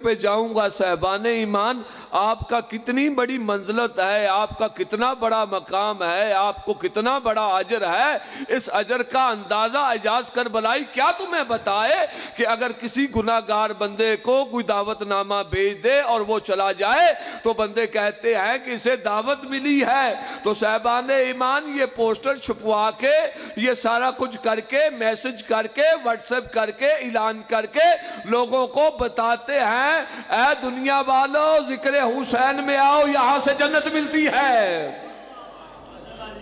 پہ جاؤں گا صاحبان ایمان، آپ کا کتنی بڑی منزلت ہے، آپ کا کتنا بڑا مقام ہے، آپ کو کتنا بڑا اجر ہے، اس اجر کا اندازہ اعجاز کربلائی کیا تمہیں بتائے کہ اگر کسی گناہگار بندے کو کوئی دعوت نامہ بھیج دے اور وہ چلا جائے تو بندے کہتے ہیں کہ اسے دعوت ملی ہے، تو صاحبان ایمان یہ پوسٹر چھپوا کے، یہ سارا کچھ کر کے، میسج کر کے، واٹس ایپ کر کے، اعلان کر کے لوگوں کو بتاتے ہیں اے دنیا والو ذکر حسین میں آؤ، یہاں سے جنت ملتی ہے۔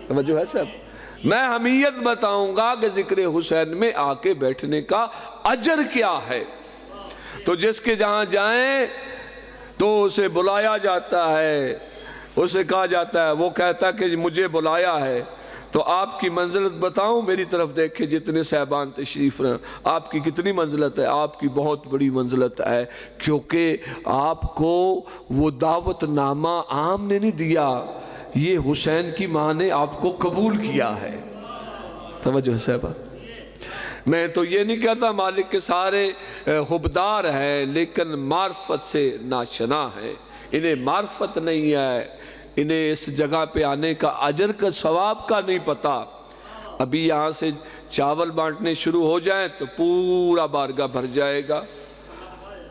توجہ ہے سب؟ میں حمیت بتاؤں گا کہ ذکر حسین میں آ کے بیٹھنے کا اجر کیا ہے، تو جس کے جہاں جائیں تو اسے بلایا جاتا ہے، اسے کہا جاتا ہے، وہ کہتا ہے کہ مجھے بلایا ہے، تو آپ کی منزلت بتاؤں، میری طرف دیکھیں جتنے صاحبان تشریف رہے، آپ کی کتنی منزلت ہے؟ آپ کی بہت بڑی منزلت ہے، کیونکہ آپ کو وہ دعوت نامہ عام نے نہیں دیا، یہ حسین کی ماں نے آپ کو قبول کیا ہے۔ توجہ ہے صاحبہ؟ میں تو یہ نہیں کہتا مالک کے سارے حبدار ہیں، لیکن معرفت سے ناشنا ہے، انہیں معرفت نہیں ہے، انہیں اس جگہ پہ آنے کا اجر کا ثواب کا نہیں پتا۔ ابھی یہاں سے چاول بانٹنے شروع ہو جائیں تو پورا بارگاہ بھر جائے گا۔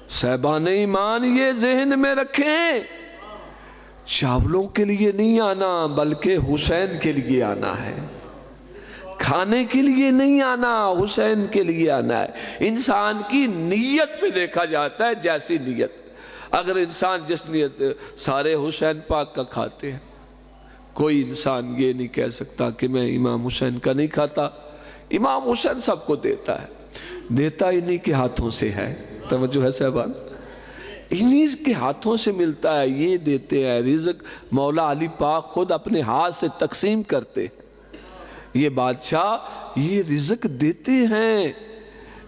صاحبان ایمان یہ ذہن میں رکھیں، چاولوں کے لیے نہیں آنا بلکہ حسین کے لیے آنا ہے، کھانے کے لیے نہیں آنا، حسین کے لیے آنا ہے۔ انسان کی نیت میں دیکھا جاتا ہے، جیسی نیت، اگر انسان جس نیت، سارے حسین پاک کا کھاتے ہیں، کوئی انسان یہ نہیں کہہ سکتا کہ میں امام حسین کا نہیں کھاتا، امام حسین سب کو دیتا ہے، دیتا انہی کے ہاتھوں سے ہے۔ توجہ ہے صاحبان؟ انہی کے ہاتھوں سے ملتا ہے، یہ دیتے ہیں رزق، مولا علی پاک خود اپنے ہاتھ سے تقسیم کرتے ہیں، یہ بادشاہ یہ رزق دیتے ہیں۔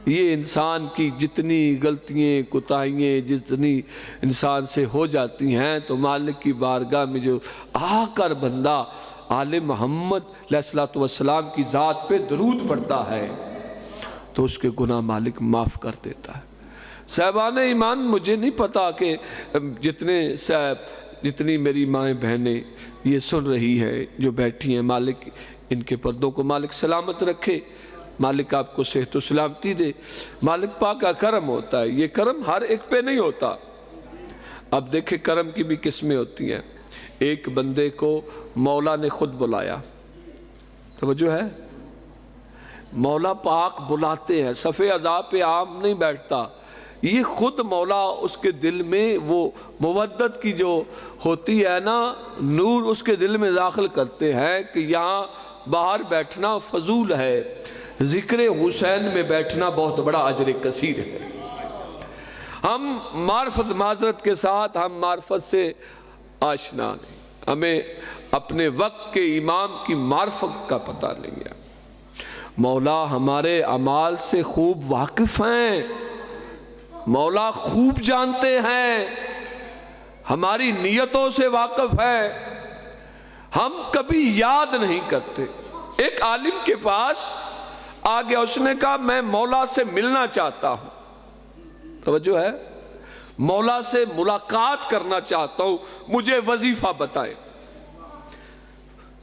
یہ انسان کی جتنی غلطیاں کوتاہیاں جتنی انسان سے ہو جاتی ہیں تو مالک کی بارگاہ میں جو آ کر بندہ آل محمد علیہ السلام کی ذات پہ درود پڑھتا ہے تو اس کے گناہ مالک معاف کر دیتا ہے۔ صاحبان ایمان مجھے نہیں پتا کہ جتنی میری مائیں بہنیں یہ سن رہی ہے جو بیٹھی ہیں، مالک ان کے پردوں کو مالک سلامت رکھے، مالک آپ کو صحت و سلامتی دے، مالک پاک کا کرم ہوتا ہے، یہ کرم ہر ایک پہ نہیں ہوتا۔ اب دیکھیں کرم کی بھی قسمیں ہوتی ہیں، ایک بندے کو مولا نے خود بلایا، توجہ ہے؟ مولا پاک بلاتے ہیں، صفِ عذاب پہ عام نہیں بیٹھتا، یہ خود مولا اس کے دل میں وہ مودت کی جو ہوتی ہے نا نور اس کے دل میں داخل کرتے ہیں کہ یہاں باہر بیٹھنا فضول ہے، ذکر حسین میں بیٹھنا بہت بڑا اجر کثیر ہے۔ ہم معرفت کے ساتھ ہم معرفت سے آشنا نہیں، ہمیں اپنے وقت کے امام کی معرفت کا پتہ نہیں ہے۔ مولا ہمارے اعمال سے خوب واقف ہیں، مولا خوب جانتے ہیں، ہماری نیتوں سے واقف ہے، ہم کبھی یاد نہیں کرتے۔ ایک عالم کے پاس آ گیا، اس نے کہا میں مولا سے ملنا چاہتا ہوں، توجہ ہے؟ مولا سے ملاقات کرنا چاہتا ہوں، مجھے وظیفہ بتائیں۔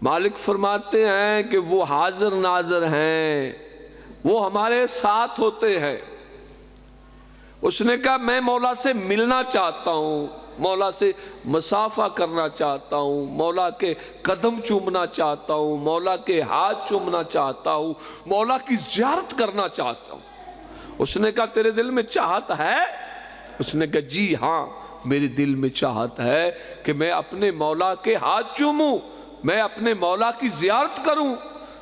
مالک فرماتے ہیں کہ وہ حاضر ناظر ہیں، وہ ہمارے ساتھ ہوتے ہیں۔ اس نے کہا میں مولا سے ملنا چاہتا ہوں، مولا سے مصافحہ کرنا چاہتا ہوں، مولا کے قدم چومنا چاہتا ہوں، مولا کے ہاتھ چومنا چاہتا ہوں، مولا کی زیارت کرنا چاہتا ہوں۔ اس نے کہا تیرے دل میں چاہت ہے؟ اس نے کہا جی ہاں میرے دل میں چاہت ہے کہ میں اپنے مولا کے ہاتھ چوموں، میں اپنے مولا کی زیارت کروں،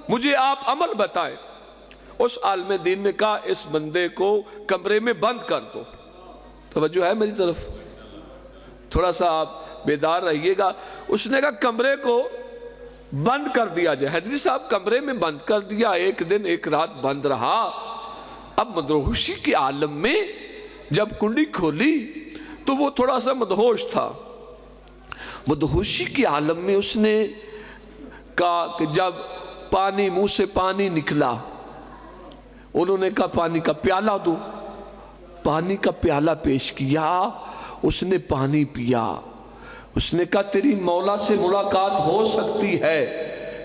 مجھے آپ عمل بتائیں۔ اس عالم دین نے کہا اس بندے کو کمرے میں بند کر دو۔ توجہ ہے میری طرف؟ تھوڑا سا آپ بیدار رہیے گا۔ اس نے کہا کمرے کو بند کر دیا جائے۔ حضرت صاحب کمرے میں بند کر دیا، ایک دن ایک رات بند رہا۔ اب مدہوشی کے عالم میں جب کنڈی کھولی تو وہ تھوڑا سا مدہوش تھا۔ مدہوشی کے عالم میں اس نے کہا کہ جب پانی منہ سے پانی نکلا، انہوں نے کہا پانی کا پیالہ دو، پانی کا پیالہ پیش کیا، اس نے پانی پیا، اس نے کہا تیری مولا سے ملاقات ہو سکتی ہے،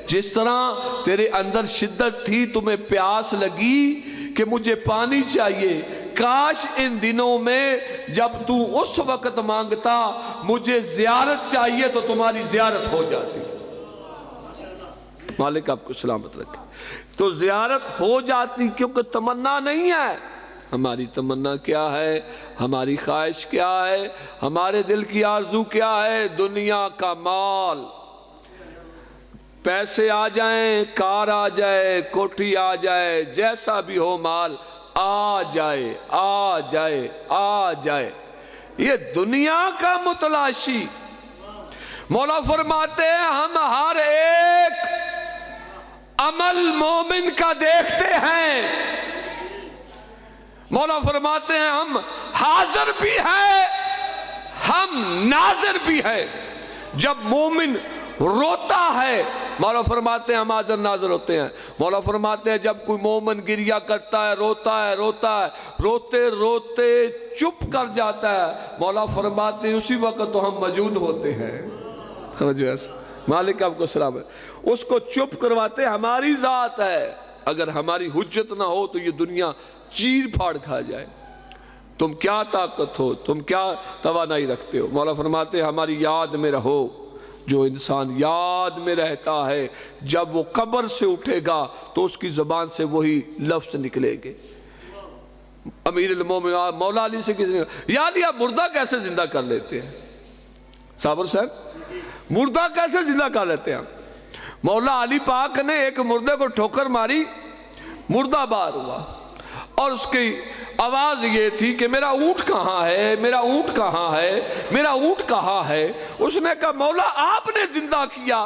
جس طرح تیرے اندر شدت تھی، تمہیں پیاس لگی کہ مجھے پانی چاہیے، کاش ان دنوں میں جب تو اس وقت مانگتا مجھے زیارت چاہیے تو تمہاری زیارت ہو جاتی۔ مالک آپ کو سلامت رکھے۔ تو زیارت ہو جاتی، کیونکہ تمنا نہیں ہے۔ ہماری تمنا کیا ہے، ہماری خواہش کیا ہے، ہمارے دل کی آرزو کیا ہے؟ دنیا کا مال، پیسے آ جائیں، کار آ جائے، کوٹھی آ جائے، جیسا بھی ہو مال آ جائے آ جائے آ جائے، یہ دنیا کا متلاشی۔ مولا فرماتے ہیں ہم ہر ایک عمل مومن کا دیکھتے ہیں۔ مولا فرماتے ہیں ہم حاضر بھی ہیں، ہم ناظر بھی ہیں۔ جب مومن روتا ہے مولا فرماتے ہیں ہم حاضر ناظر ہوتے ہیں۔ مولا فرماتے ہیں جب کوئی مومن گریہ کرتا ہے، روتا ہے روتے روتے چپ کر جاتا ہے، مولا فرماتے ہیں اسی وقت تو ہم موجود ہوتے ہیں۔ سمجھو ایسا، مالک آپ کو سلام ہے، اس کو چپ کرواتے ہماری ذات ہے۔ اگر ہماری حجت نہ ہو تو یہ دنیا چیر پھاڑ کھا جائے۔ تم کیا طاقت ہو، تم کیا توانائی رکھتے ہو؟ مولا فرماتے ہیں ہماری یاد میں رہو۔ جو انسان یاد میں رہتا ہے جب وہ قبر سے اٹھے گا تو اس کی زبان سے وہی لفظ نکلیں گے۔ امیر المومنین مولا علی سے کسی نے یاد یا مردہ کیسے زندہ کر لیتے ہیں؟ صابر صاحب مردہ کیسے زندہ کر لیتے ہیں؟ مولا علی پاک نے ایک مردے کو ٹھوکر ماری، مردہ بار ہوا، اور اس کی آواز یہ تھی کہ میرا اونٹ کہاں ہے، میرا اونٹ کہاں ہے، میرا اونٹ کہاں ہے؟ اس نے کہا مولا آپ نے زندہ کیا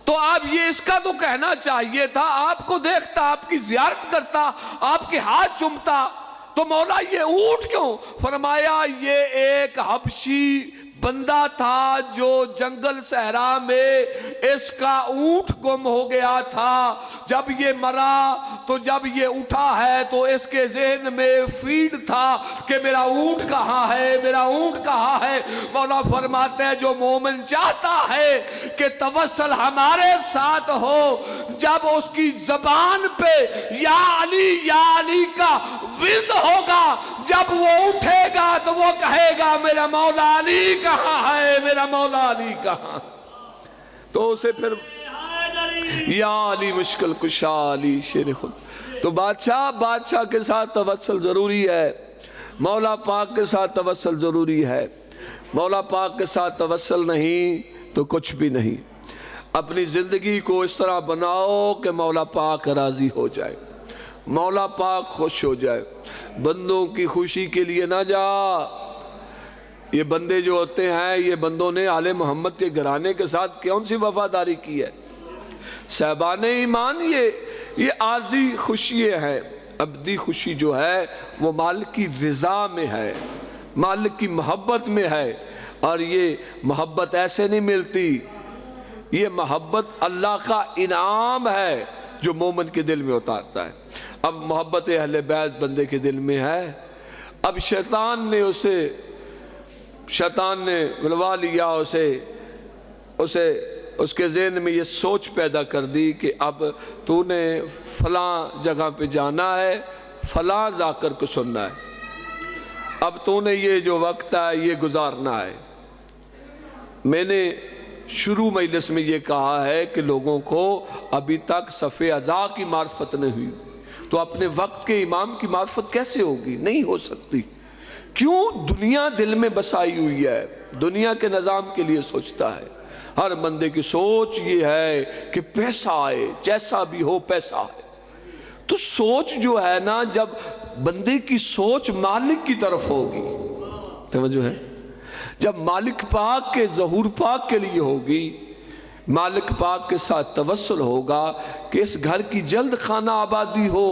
تو آپ یہ اس کا تو کہنا چاہیے تھا، آپ کو دیکھتا، آپ کی زیارت کرتا، آپ کے ہاتھ چومتا، تو مولا یہ اونٹ کیوں؟ فرمایا یہ ایک حبشی بندہ تھا جو جنگل صحرا میں اس کا اونٹ گم ہو گیا تھا، جب یہ مرا تو جب یہ اٹھا ہے تو اس کے ذہن میں فیڈ تھا کہ میرا اونٹ کہاں ہے، میرا اونٹ کہاں ہے۔ مولا فرماتے ہیں جو مومن چاہتا ہے کہ توسل ہمارے ساتھ ہو، جب اس کی زبان پہ یا علی کا ورد ہوگا، جب وہ اٹھے گا تو وہ کہے گا میرا مولا علی کہاں ہے، میرا مولا علی کہاں، تو اسے پھر یا علی مشکل کشا علی شیر خود۔ تو بادشاہ کے ساتھ توسل ضروری ہے، مولا پاک کے ساتھ توسل ضروری ہے۔ مولا پاک کے ساتھ توسل نہیں تو کچھ بھی نہیں۔ اپنی زندگی کو اس طرح بناؤ کہ مولا پاک راضی ہو جائے، مولا پاک خوش ہو جائے۔ بندوں کی خوشی کے لیے نہ جا۔ یہ بندے جو ہوتے ہیں، یہ بندوں نے آل محمد کے گھرانے کے ساتھ کون سی وفاداری کی ہے؟ صاحبان ایمان یہ عارضی خوشی ہے، ابدی خوشی جو ہے وہ مالک کی رضا میں ہے، مالک کی محبت میں ہے، اور یہ محبت ایسے نہیں ملتی، یہ محبت اللہ کا انعام ہے جو مومن کے دل میں اتارتا ہے۔ اب محبت اہل بیت بندے کے دل میں ہے، اب شیطان نے ملوا لیا اسے اس کے ذہن میں یہ سوچ پیدا کر دی کہ اب تو نے فلاں جگہ پہ جانا ہے، فلاں ذاکر کو سننا ہے، اب تو نے یہ جو وقت ہے یہ گزارنا ہے۔ میں نے شروع مجلس میں یہ کہا ہے کہ لوگوں کو ابھی تک صف اعضاء کی معرفت نہیں ہوئی، تو اپنے وقت کے امام کی معرفت کیسے ہوگی؟ نہیں ہو سکتی۔ کیوں؟ دنیا دل میں بسائی ہوئی ہے، دنیا کے نظام کے لیے سوچتا ہے۔ ہر بندے کی سوچ یہ ہے کہ پیسہ آئے، جیسا بھی ہو پیسہ آئے۔ تو سوچ جو ہے نا، جب بندے کی سوچ مالک کی طرف ہوگی، توجہ ہے، جب مالک پاک کے ظہور پاک کے لیے ہوگی، مالک پاک کے ساتھ توسل ہوگا کہ اس گھر کی جلد خانہ آبادی ہو،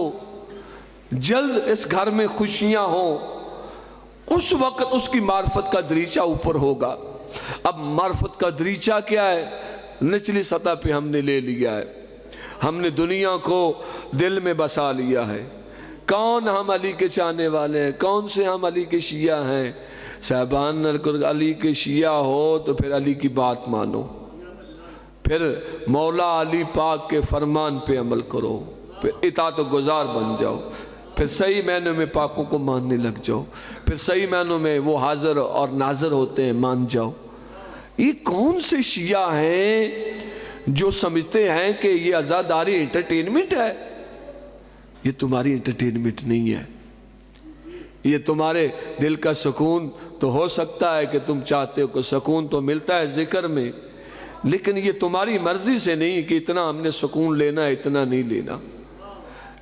جلد اس گھر میں خوشیاں ہوں، اس وقت اس کی معرفت کا دریچہ اوپر ہوگا۔ اب معرفت کا دریچہ کیا ہے؟ نچلی سطح پہ ہم نے لے لیا ہے، ہم نے دنیا کو دل میں بسا لیا ہے، کون ہم علی کے چاہنے والے ہیں، کون سے ہم علی کے شیعہ ہیں؟ صاحبان علی کے شیعہ ہو تو پھر علی کی بات مانو، پھر مولا علی پاک کے فرمان پہ عمل کرو، پھر اطاعت و گزار بن جاؤ، پھر صحیح معنوں میں پاکوں کو ماننے لگ جاؤ، پھر صحیح معنوں میں وہ حاضر اور ناظر ہوتے ہیں مان جاؤ۔ یہ کون سے شیعہ ہیں جو سمجھتے ہیں کہ یہ عزاداری انٹرٹینمنٹ ہے؟ یہ تمہاری انٹرٹینمنٹ نہیں ہے، یہ تمہارے دل کا سکون تو ہو سکتا ہے کہ تم چاہتے ہو کہ سکون تو ملتا ہے ذکر میں، لیکن یہ تمہاری مرضی سے نہیں کہ اتنا ہم نے سکون لینا ہے اتنا نہیں لینا۔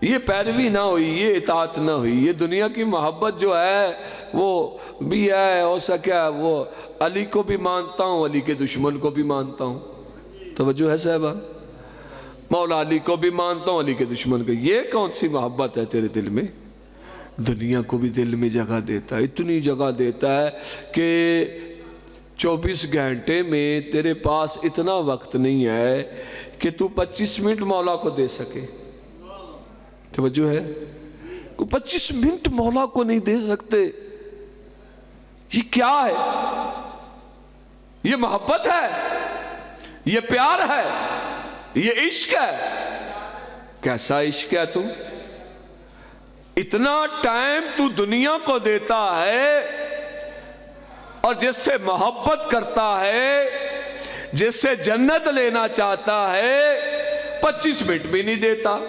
یہ پیروی نہ ہوئی، یہ اطاعت نہ ہوئی، یہ دنیا کی محبت جو ہے وہ بھی ہے، ہو سکیا وہ علی کو بھی مانتا ہوں، علی کے دشمن کو بھی مانتا ہوں۔ توجہ ہے صاحبہ؟ مولا علی کو بھی مانتا ہوں، علی کے دشمن کو۔ یہ کون سی محبت ہے تیرے دل میں؟ دنیا کو بھی دل میں جگہ دیتا ہے، اتنی جگہ دیتا ہے کہ 24 گھنٹے میں تیرے پاس اتنا وقت نہیں ہے کہ تو 25 منٹ مولا کو دے سکے۔ توجہ ہے؟ کوئی 25 منٹ مولا کو نہیں دے سکتے، یہ کیا ہے؟ یہ محبت ہے، یہ پیار ہے، یہ عشق ہے۔ کیسا عشق ہے تو؟ اتنا ٹائم تو دنیا کو دیتا ہے اور جس سے محبت کرتا ہے، جس سے جنت لینا چاہتا ہے، 25 منٹ بھی نہیں دیتا۔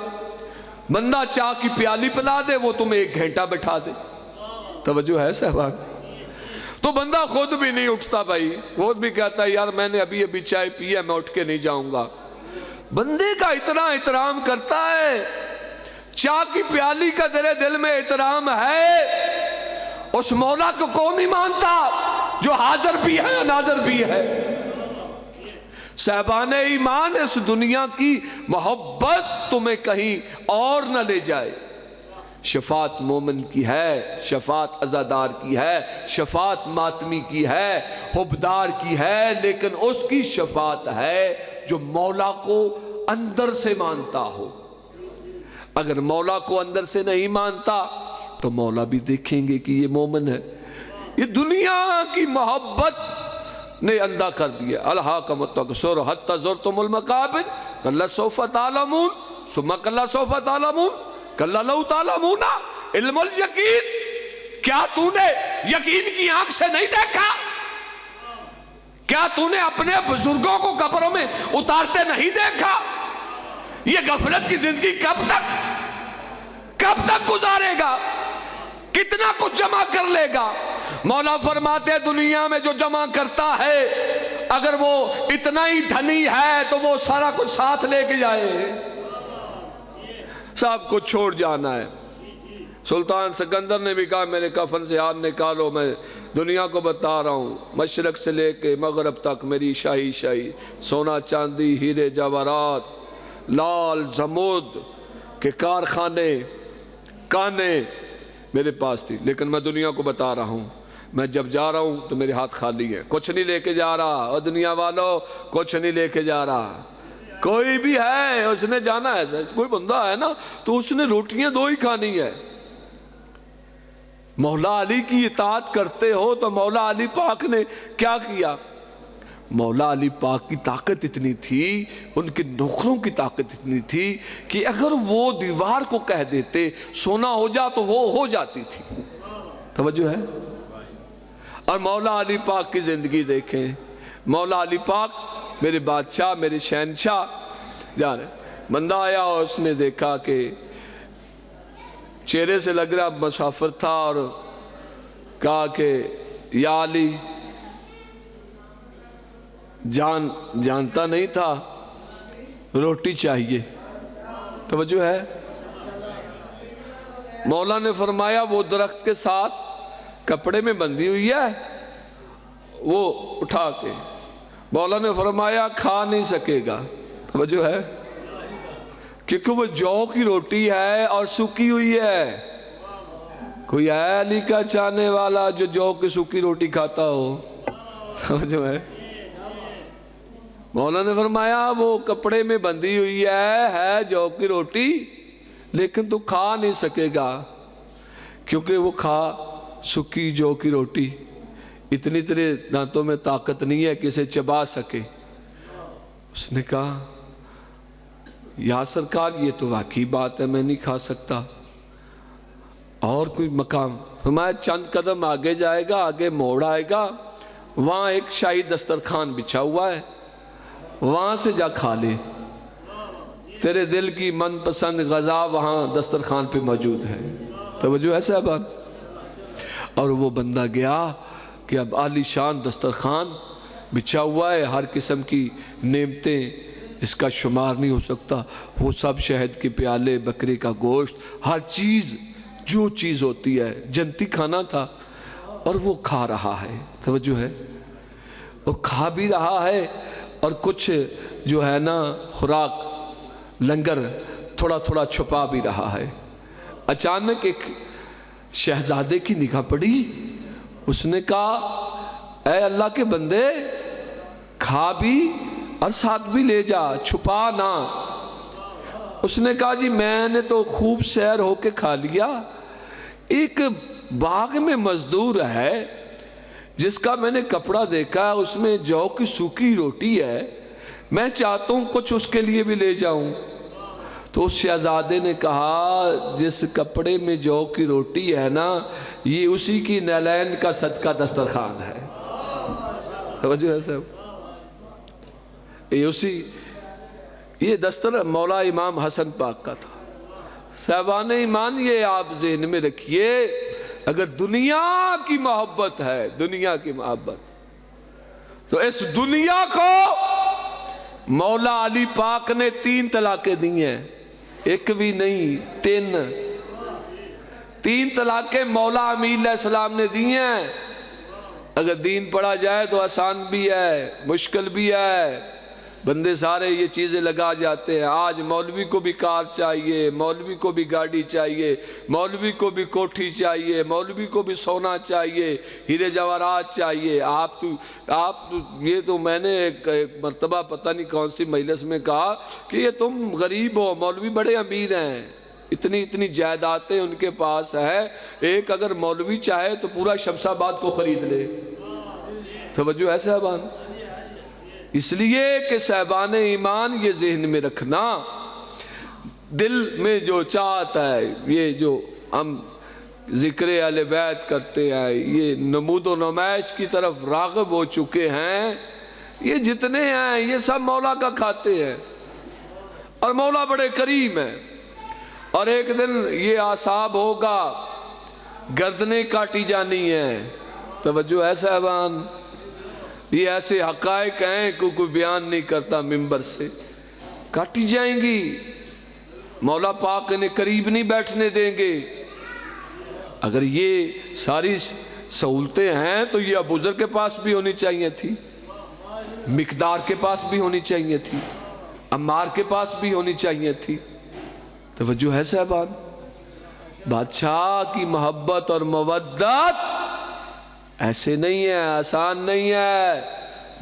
بندہ چاہ کی پیالی پلا دے، وہ تمہیں 1 گھنٹہ بٹھا دے۔ توجہ ہے صاحبان؟ تو بندہ خود بھی نہیں اٹھتا بھائی، وہ بھی کہتا ہے یار میں نے ابھی چائے پی ہے، میں اٹھ کے نہیں جاؤں گا۔ بندے کا اتنا احترام کرتا ہے، چاہ کی پیالی کا تیرے دل میں احترام ہے، اس مولا کو کون نہیں مانتا جو حاضر بھی ہے ناظر بھی ہے؟ صاحبان ایمان، اس دنیا کی محبت تمہیں کہیں اور نہ لے جائے۔ شفاعت مومن کی ہے، شفاعت عزادار کی ہے، شفاعت ماتمی کی ہے، حبدار کی ہے، لیکن اس کی شفاعت ہے جو مولا کو اندر سے مانتا ہو۔ اگر مولا کو اندر سے نہیں مانتا تو مولا بھی دیکھیں گے کہ یہ مومن ہے۔ یہ دنیا کی محبت نے اندھا کر دیا۔ الہاکم التکاثر حتی زرتم المقابر کلا سوف تعلمون ثم کلا سوف تعلمون کلا لو تعلمون علم الیقین۔ کیا تو نے یقین کی آنکھ سے نہیں دیکھا؟ کیا تو نے اپنے بزرگوں کو قبروں میں اتارتے نہیں دیکھا؟ یہ غفلت کی زندگی کب تک گزارے گا؟ کتنا کچھ جمع کر لے گا؟ مولا فرماتے ہیں دنیا میں جو جمع کرتا ہے اگر وہ اتنا ہی دھنی ہے تو وہ سارا کچھ ساتھ لے کے جائے، سب کچھ چھوڑ جانا ہے۔ سلطان سکندر نے بھی کہا میرے کفن سے ہاتھ نکالو، میں دنیا کو بتا رہا ہوں، مشرق سے لے کے مغرب تک میری شاہی سونا چاندی ہیرے جواہرات لال زمود کے کارخانے کانے میرے پاس تھی، لیکن میں دنیا کو بتا رہا ہوں میں جب جا رہا ہوں تو میرے ہاتھ خالی ہے، کچھ نہیں لے کے جا رہا۔ اور دنیا والوں کچھ نہیں لے کے جا رہا۔ کوئی بھی ہے اس نے جانا ہے، کوئی بندہ ہے نا تو اس نے روٹیاں 2 ہی کھانی ہے۔ مولا علی کی اطاعت کرتے ہو تو مولا علی پاک نے کیا کیا؟ مولا علی پاک کی طاقت اتنی تھی، ان کے نوکروں کی طاقت اتنی تھی کہ اگر وہ دیوار کو کہہ دیتے سونا ہو جا تو وہ ہو جاتی تھی۔ توجہ ہے؟ اور مولا علی پاک کی زندگی دیکھیں، مولا علی پاک میرے بادشاہ میرے شہنشاہ جانے بندہ آیا اور اس نے دیکھا کہ چہرے سے لگ رہا مسافر تھا اور کہا کہ یا علی، جانتا نہیں تھا روٹی چاہیے۔ توجہ ہے؟ مولا نے فرمایا وہ درخت کے ساتھ کپڑے میں بندھی ہوئی ہے، وہ اٹھا کے مولا نے فرمایا کھا نہیں سکے گا۔ توجہ ہے؟ کیونکہ وہ جو کی روٹی ہے اور سوکھی ہوئی ہے۔ کوئی ہے علی کا چاہنے والا جو کی سوکھی روٹی کھاتا ہو؟ توجہ ہے؟ مولا نے فرمایا وہ کپڑے میں بندھی ہوئی ہے جو کی روٹی لیکن تو کھا نہیں سکے گا، کیونکہ وہ کھا سکی جو کی روٹی، اتنی تیرے دانتوں میں طاقت نہیں ہے کہ اسے چبا سکے۔ اس نے کہا یا سرکار یہ تو واقعی بات ہے، میں نہیں کھا سکتا، اور کوئی مقام؟ فرمایا چند قدم آگے جائے گا، آگے موڑ آئے گا، وہاں ایک شاہی دسترخوان بچھا ہوا ہے، وہاں سے جا کھا لے، تیرے دل کی من پسند غذا وہاں دسترخوان پہ موجود ہے۔ توجہ ہے صاحبان؟ اور وہ بندہ گیا کہ اب عالی شان دسترخوان بچھا ہوا ہے، ہر قسم کی نعمتیں جس کا شمار نہیں ہو سکتا، وہ سب شہد کے پیالے، بکرے کا گوشت، ہر چیز جو چیز ہوتی ہے، جنتی کھانا تھا، اور وہ کھا رہا ہے۔ توجہ ہے؟ وہ کھا بھی رہا ہے اور کچھ جو ہے نا خوراک لنگر تھوڑا تھوڑا چھپا بھی رہا ہے۔ اچانک ایک شہزادے کی نگاہ پڑی، اس نے کہا اے اللہ کے بندے، کھا بھی اور ساتھ بھی لے جا، چھپا نہ۔ اس نے کہا جی میں نے تو خوب سیر ہو کے کھا لیا، ایک باغ میں مزدور ہے جس کا میں نے کپڑا دیکھا، اس میں جو کی سوکھی روٹی ہے، میں چاہتا ہوں کچھ اس کے لیے بھی لے جاؤں۔ تو اس شہزادے نے کہا جس کپڑے میں جو کی روٹی ہے نا، یہ اسی کی نالین کا صدقہ دسترخوان ہے۔ توجہ ہے صاحب؟ یہ دستر مولا امام حسن پاک کا تھا۔ صاحبان ایمان یہ آپ ذہن میں رکھیے، اگر دنیا کی محبت ہے، دنیا کی محبت، تو اس دنیا کو مولا علی پاک نے 3 طلاقیں دی ہیں، ایک بھی نہیں، 3 طلاقیں مولا امیر علیہ السلام نے دی ہیں۔ اگر دین پڑھا جائے تو آسان بھی ہے، مشکل بھی ہے، بندے سارے یہ چیزیں لگا جاتے ہیں۔ آج مولوی کو بھی کار چاہیے، مولوی کو بھی گاڑی چاہیے، مولوی کو بھی کوٹھی چاہیے، مولوی کو بھی سونا چاہیے، ہیرے جواہرات چاہیے۔ آپ یہ تو میں نے ایک مرتبہ پتہ نہیں کون سی مجلس میں کہا کہ یہ تم غریب ہو، مولوی بڑے امیر ہیں، اتنی جائیدادیں ان کے پاس ہے، ایک اگر مولوی چاہے تو پورا شمس آباد کو خرید لے۔ توجہ ہے صاحبان؟ اس لیے کہ صاحبان ایمان یہ ذہن میں رکھنا، دل میں جو چاہتا ہے، یہ جو ہم ذکر اہل بیت کرتے ہیں، یہ نمود و نمائش کی طرف راغب ہو چکے ہیں، یہ جتنے ہیں یہ سب مولا کا کھاتے ہیں، اور مولا بڑے کریم ہیں۔ اور ایک دن یہ اعصاب ہوگا، گردنیں کاٹی جانی ہیں۔ توجہ ہے صاحبان؟ یہ ایسے حقائق ہیں کہ کوئی بیان نہیں کرتا، ممبر سے کاٹی جائیں گی، مولا پاک انہیں قریب نہیں بیٹھنے دیں گے۔ اگر یہ ساری سہولتیں ہیں تو یہ ابو ذر کے پاس بھی ہونی چاہیے تھی، مقدار کے پاس بھی ہونی چاہیے تھی، عمار کے پاس بھی ہونی چاہیے تھی۔ توجہ ہے صاحبان؟ بادشاہ کی محبت اور مودت ایسے نہیں ہے، آسان نہیں ہے۔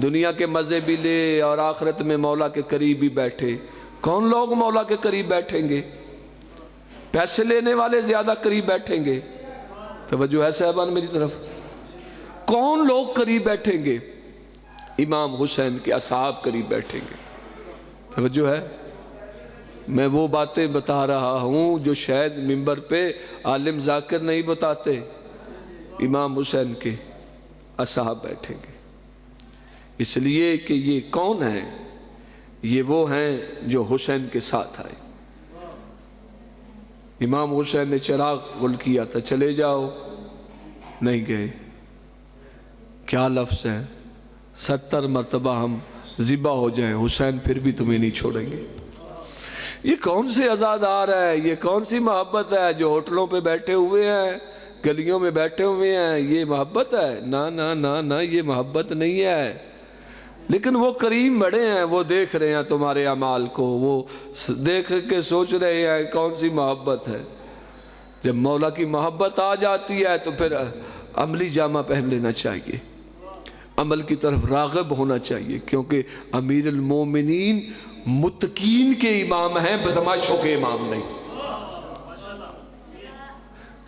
دنیا کے مزے بھی لے اور آخرت میں مولا کے قریب بھی بیٹھے۔ کون لوگ مولا کے قریب بیٹھیں گے؟ پیسے لینے والے زیادہ قریب بیٹھیں گے۔ توجہ ہے صاحبان میری طرف؟ کون لوگ قریب بیٹھیں گے؟ امام حسین کے اصحاب قریب بیٹھیں گے۔ توجہ ہے؟ میں وہ باتیں بتا رہا ہوں جو شاید ممبر پہ عالم ذاکر نہیں بتاتے۔ امام حسین کے اصحاب بیٹھیں گے، اس لیے کہ یہ کون ہیں؟ یہ وہ ہیں جو حسین کے ساتھ آئے۔ امام حسین نے چراغ گل کیا تھا، چلے جاؤ، نہیں گئے۔ کیا لفظ ہے؟ 70 مرتبہ ہم ذبح ہو جائیں، حسین پھر بھی تمہیں نہیں چھوڑیں گے۔ یہ کون سے عزادار ہے؟ یہ کون سی محبت ہے جو ہوٹلوں پہ بیٹھے ہوئے ہیں، گلیوں میں بیٹھے ہوئے ہیں؟ یہ محبت ہے؟ نا نا نا نا، یہ محبت نہیں ہے۔ لیکن وہ کریم بڑے ہیں، وہ دیکھ رہے ہیں تمہارے اعمال کو، وہ دیکھ کے سوچ رہے ہیں کون سی محبت ہے۔ جب مولا کی محبت آ جاتی ہے تو پھر عملی جامہ پہن لینا چاہیے، عمل کی طرف راغب ہونا چاہیے، کیونکہ امیر المومنین متقین کے امام ہیں، بدماشوں کے امام نہیں۔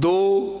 2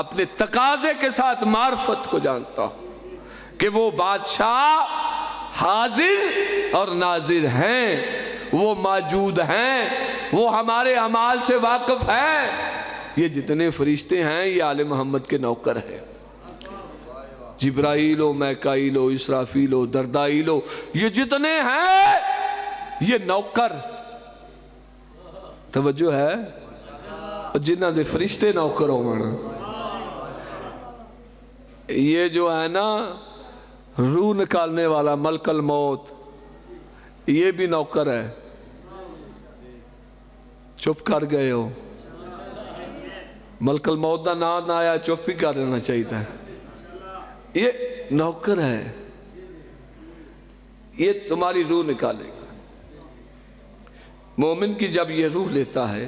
اپنے تقاضے کے ساتھ معرفت کو جانتا ہوں کہ وہ بادشاہ حاضر اور ناظر ہیں، وہ موجود ہیں، وہ ہمارے اعمال سے واقف ہیں۔ یہ جتنے فرشتے ہیں یہ آل محمد کے نوکر ہیں، جبرائیل و میکائیل و اسرافیل و دردائیل و یہ جتنے ہیں یہ نوکر، توجہ ہے، جنہاں دے فرشتے نوکر ہونا۔ یہ جو ہے نا روح نکالنے والا ملک الموت، یہ بھی نوکر ہے۔ چپ کر گئے ہو، ملک الموت دا نام نہ آیا، چپ ہی کر لینا چاہیے تھا۔ یہ نوکر ہے، یہ تمہاری روح نکالے گا۔ مومن کی جب یہ روح لیتا ہے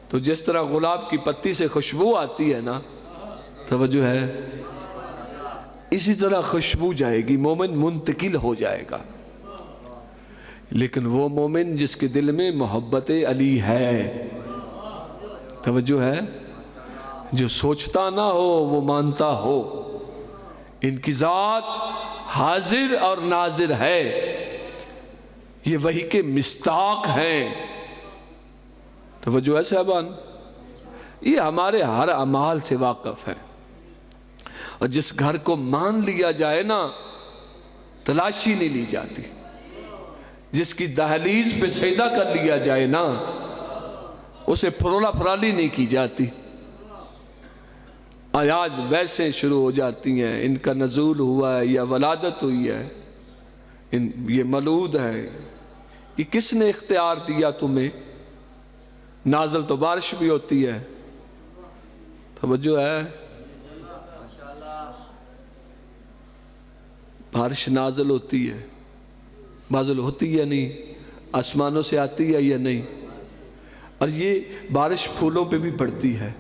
تو جس طرح گلاب کی پتی سے خوشبو آتی ہے نا، توجہ ہے، اسی طرح خوشبو جائے گی، مومن منتقل ہو جائے گا۔ لیکن وہ مومن جس کے دل میں محبت علی ہے، توجہ ہے، جو سوچتا نہ ہو وہ مانتا ہو، ان کی ذات حاضر اور ناظر ہے، یہ وحی کے مصداق ہیں۔ توجہ ہے صاحبان، یہ ہمارے ہر اعمال سے واقف ہے، اور جس گھر کو مان لیا جائے نا تلاشی نہیں لی جاتی، جس کی دہلیز پہ سجدہ کر لیا جائے نا اسے پھرولا پھرالی نہیں کی جاتی۔ آیات ویسے شروع ہو جاتی ہیں، ان کا نزول ہوا ہے یا ولادت ہوئی ہے، یہ مولود ہے، یہ کس نے اختیار دیا تمہیں؟ نازل تو بارش بھی ہوتی ہے، توجہ ہے، بارش نازل ہوتی ہے، نازل ہوتی ہے نہیں، آسمانوں سے آتی ہے یا نہیں، اور یہ بارش پھولوں پہ بھی پڑتی ہے،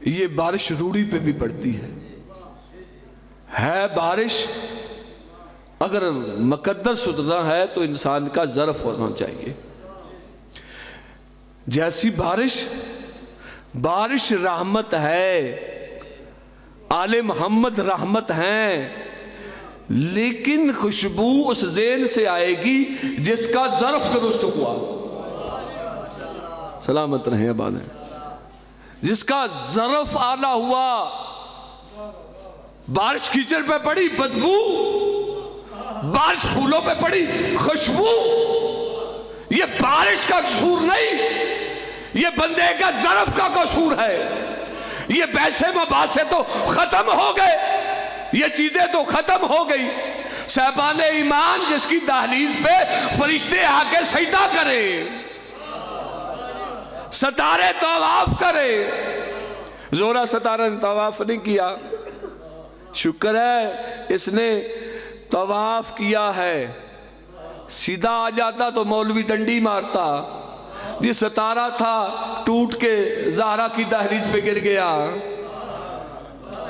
یہ بارش روڑی پہ بھی پڑتی ہے بارش۔ اگر مقدر سترہ ہے تو انسان کا ظرف ہونا چاہیے۔ جیسی بارش رحمت ہے، آل محمد رحمت ہیں، لیکن خوشبو اس ذہن سے آئے گی جس کا ظرف درست ہوا، سلامت رہیں آباد ہیں، جس کا ظرف اعلیٰ ہوا۔ بارش کیچڑ پہ پڑی بدبو، بارش پھولوں پہ پڑی خوشبو، یہ بارش کا قصور نہیں، یہ بندے کا ظرف کا قصور ہے۔ یہ پیسے مباحثے تو ختم ہو گئے، یہ چیزیں تو ختم ہو گئی۔ صاحبان ایمان جس کی دہلیز پہ فرشتے آ کے سجدہ کریں، ستارے طواف کرے، زورا ستارہ نے طواف نہیں کیا، شکر ہے اس نے طواف کیا ہے، سیدھا آ جاتا تو مولوی ڈنڈی مارتا۔ یہ ستارہ تھا ٹوٹ کے زہرا کی دہلیز پہ گر گیا،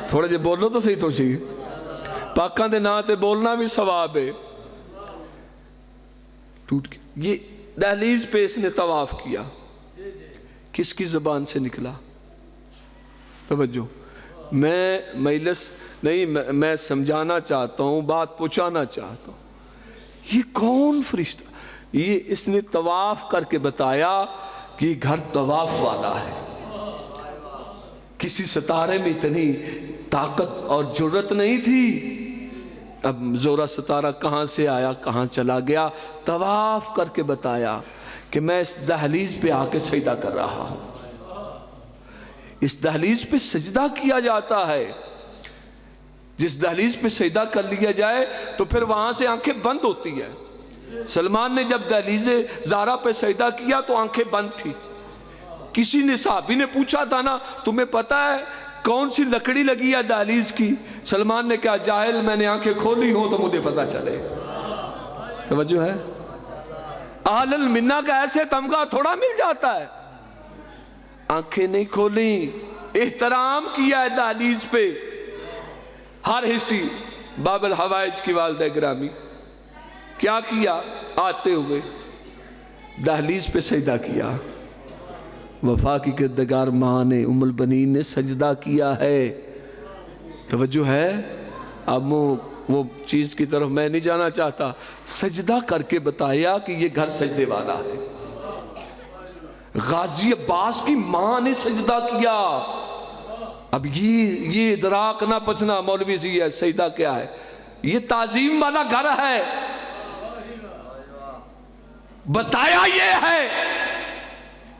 تھوڑے جے بولو تو صحیح تو سی، پاکاں دے نا تے بولنا بھی ثواب ہے، ٹوٹ کے یہ دہلیز پہ اس نے طواف کیا، کس کی زبان سے نکلا؟ توجہ، میں مجلس نہیں، میں سمجھانا چاہتا ہوں، بات پہنچانا چاہتا ہوں۔ یہ کون فرشتہ؟ یہ اس نے طواف کر کے بتایا کہ یہ گھر طواف والا ہے۔ کسی ستارے میں اتنی طاقت اور جرت نہیں تھی، اب زورا ستارہ کہاں سے آیا کہاں چلا گیا، طواف کر کے بتایا کہ میں اس دہلیز پہ آ کے سجدہ کر رہا ہوں۔ اس دہلیز پہ سجدہ کیا جاتا ہے، جس دہلیز پہ سجدہ کر لیا جائے تو پھر وہاں سے آنکھیں بند ہوتی ہیں۔ سلمان نے جب دہلیز زہرا پہ سجدہ کیا تو آنکھیں بند تھی، کسی نے صحابی نے پوچھا تھا نا تمہیں پتا ہے کون سی لکڑی لگی ہے دہلیز کی؟ سلمان نے کہا جاہل، میں نے آنکھیں کھولی ہوں تو مجھے پتا چلے۔ توجہ ہے، اہل المنہ کا ایسے تمغہ تھوڑا مل جاتا ہے، آنکھیں نہیں کھولیں، احترام کیا ہے دہلیز پہ۔ ہر ہسٹری باب الحوائج کی والدہ گرامی کیا کیا؟ آتے ہوئے دہلیز پہ سجدہ کیا، وفا کی کردگار ماں نے ام البنین نے سجدہ کیا ہے. توجہ ہے. اب وہ چیز کی طرف میں نہیں جانا چاہتا. سجدہ کر کے بتایا کہ یہ گھر سجدے والا ہے. غازی عباس کی ماں نے سجدہ کیا. اب یہ ادراک نہ پچنا مولوی سی ہے سجدہ کیا ہے. یہ تعظیم والا گھر ہے. بتایا یہ ہے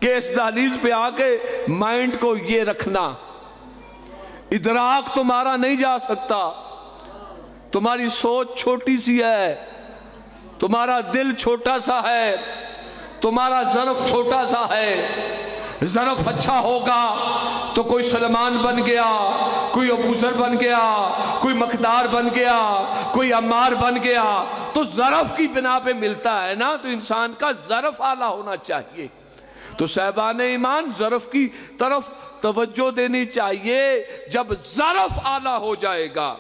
کہ اس دہلیز پہ آ کے مائنڈ کو یہ رکھنا. ادراک تمہارا نہیں جا سکتا. تمہاری سوچ چھوٹی سی ہے. تمہارا دل چھوٹا سا ہے. تمہارا ظرف چھوٹا سا ہے. ظرف اچھا ہوگا تو کوئی سلمان بن گیا, کوئی ابو ذر بن گیا, کوئی مقدار بن گیا, کوئی عمار بن گیا. تو ظرف کی بنا پہ ملتا ہے نا. تو انسان کا ظرف اعلیٰ ہونا چاہیے. تو صاحبان ایمان ظرف کی طرف توجہ دینی چاہیے. جب ظرف اعلیٰ ہو جائے گا,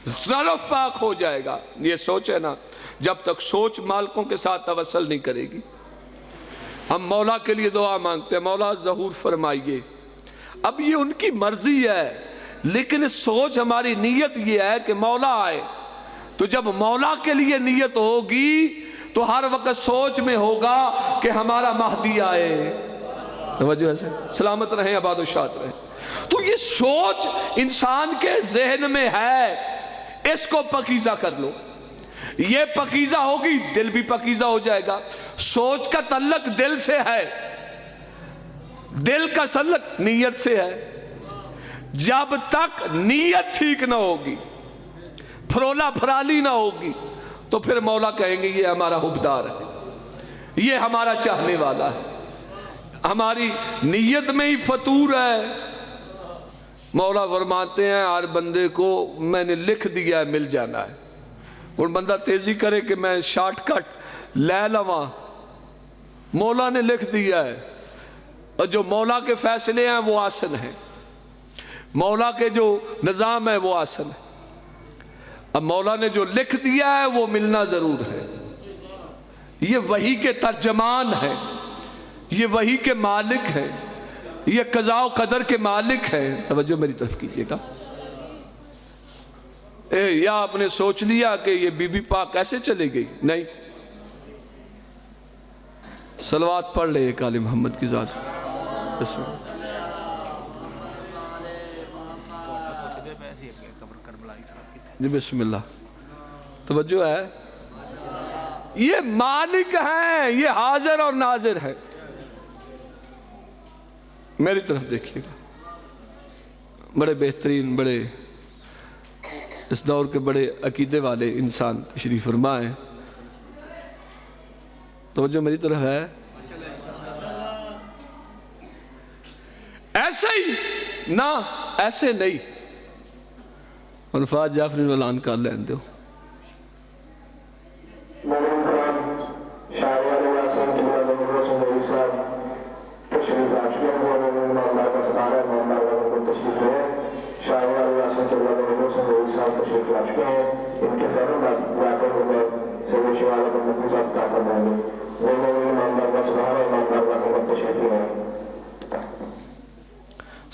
ظرف پاک ہو جائے گا. یہ سوچ ہے نا, جب تک سوچ مالکوں کے ساتھ توسل نہیں کرے گی. ہم مولا کے لیے دعا مانگتے ہیں, مولا ظہور فرمائیے. اب یہ ان کی مرضی ہے, لیکن سوچ ہماری نیت یہ ہے کہ مولا آئے. تو جب مولا کے لیے نیت ہوگی تو ہر وقت سوچ میں ہوگا کہ ہمارا مہدی آئے. توجہ ہے, سلامت رہیں, آباد و شاد رہیں. تو یہ سوچ انسان کے ذہن میں ہے, اس کو پکیزہ کر لو. یہ پکیزہ ہوگی, دل بھی پکیزہ ہو جائے گا. سوچ کا تعلق دل سے ہے, دل کا تعلق نیت سے ہے. جب تک نیت ٹھیک نہ ہوگی, پھرولا پھرالی نہ ہوگی, تو پھر مولا کہیں گے یہ ہمارا حبدار ہے, یہ ہمارا چاہنے والا ہے. ہماری نیت میں ہی فطور ہے. مولا فرماتے ہیں ہر بندے کو میں نے لکھ دیا ہے مل جانا ہے. اور بندہ تیزی کرے کہ میں شارٹ کٹ لے لواں, مولا نے لکھ دیا ہے. اور جو مولا کے فیصلے ہیں وہ آسن ہیں, مولا کے جو نظام ہے وہ آسن ہے. اب مولا نے جو لکھ دیا ہے وہ ملنا ضرور ہے. یہ وحی کے ترجمان ہیں, یہ وحی کے مالک ہیں, یہ قضاء و قدر کے مالک ہیں. توجہ میری طرف کیجئے گا. یا آپ نے سوچ لیا کہ یہ بی بی پاک کیسے چلے گئی؟ نہیں, صلوات پڑھ لے ایک آل محمد کی ذات. بسم اللہ. جی بسم اللہ. توجہ ہے, یہ مالک ہیں, یہ حاضر اور ناظر ہیں. میری طرف دیکھیے گا. بڑے بہترین, بڑے اس دور کے بڑے عقیدے والے انسان تشریف فرما ہے. توجہ میری طرف ہے. ایسے ہی نہ ایسے نہیں. انفاد جعفری اعلان کر لیں دو.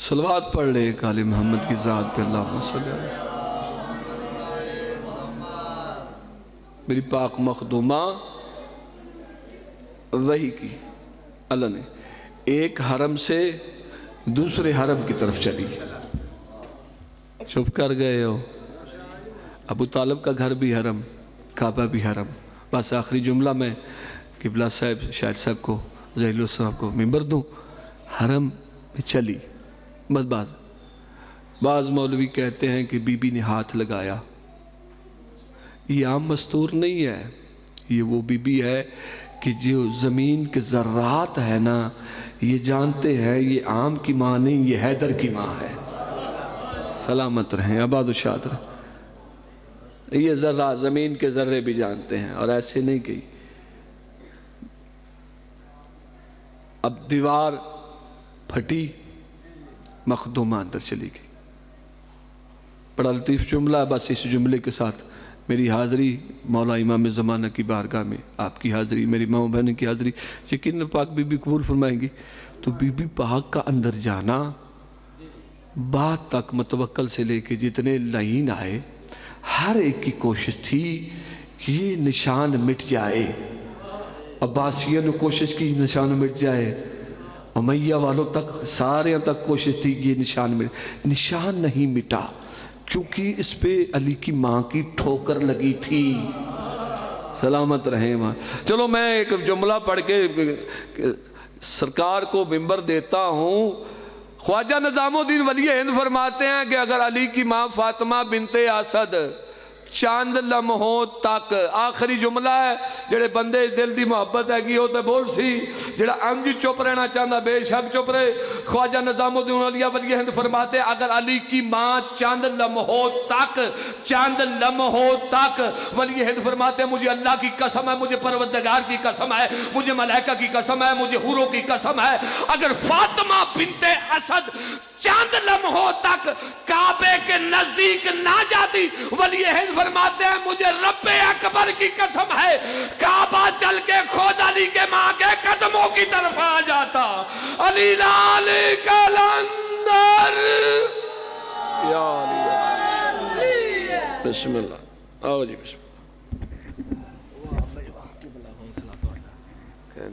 صلوات پڑھ لے ایک آل محمد کی ذات پہ. اللہم صلی اللہ علیہ. میری پاک مخدومہ وحی کی اللہ نے ایک حرم سے دوسرے حرم کی طرف چلی. چپ کر گئے ہو. ابو طالب کا گھر بھی حرم, کعبہ بھی حرم. بس آخری جملہ میں قبلہ صاحب شاہد صاحب کو, زہیل صاحب کو ممبر دوں. حرم میں چلی. بس بعض مولوی کہتے ہیں کہ بی بی نے ہاتھ لگایا. یہ عام مستور نہیں ہے, یہ وہ بی بی ہے کہ جو زمین کے ذرات ہے نا, یہ جانتے ہیں یہ عام کی ماں نہیں, یہ حیدر کی ماں ہے. سلامت رہیں, آباد و شاد رہیں. یہ ذرات زمین کے ذرے بھی جانتے ہیں, اور ایسے نہیں گئی. اب دیوار پھٹی, مخدومہ اندر چلی گئی. بڑا لطیف جملہ, بس اس جملے کے ساتھ میری حاضری مولا امام زمانہ کی بارگاہ میں، آپ کی حاضری، میری ماں بہن کی حاضری یقیناً پاک بی بی قبول فرمائیں گی۔ تو بی بی پاک کا اندر جانا، بات تک متوکل سے لے کے جتنے لعین آئے ہر ایک کی کوشش تھی کہ یہ نشان مٹ جائے۔ عباسیہ نے کوشش کی نشان مٹ جائے، امیہ والوں تک سارے تک کوشش تھی کہ یہ نشان نہیں مٹا، کیونکہ اس پہ علی کی ماں کی ٹھوکر لگی تھی۔ سلامت رہیں ماں۔ چلو میں ایک جملہ پڑھ کے سرکار کو ممبر دیتا ہوں۔ خواجہ نظام الدین ولی ہند فرماتے ہیں کہ اگر علی کی ماں فاطمہ بنت اسد چاند لمحوں تک، آخری جملہ ہے، جڑے بندے دل دی محبت ہے گی ہوتے بول سی، جڑا انج چپ رہنا چاہتا بے شک چپ رہے۔ خواجہ نظام الدین ولی ہند فرماتے ہیں اگر علی کی ماں چاند لمحوں تک، ولی ہند فرماتے ہیں مجھے اللہ کی قسم ہے، مجھے پروردگار کی قسم ہے، مجھے ملائکہ کی قسم ہے، مجھے حوروں کی قسم ہے، اگر فاطمہ بنت اسد چاند لمحوں تک کعبے کے نزدیک نہ جاتی، ولی ہند فرماتے ہیں مجھے رب اکبر کی قسم ہے کعبہ چل کے خود علی کے ماں کے قدموں کی طرف آ جاتا۔ علی لال کلندر یا علی، بسم اللہ، آؤ جی بسم اللہ۔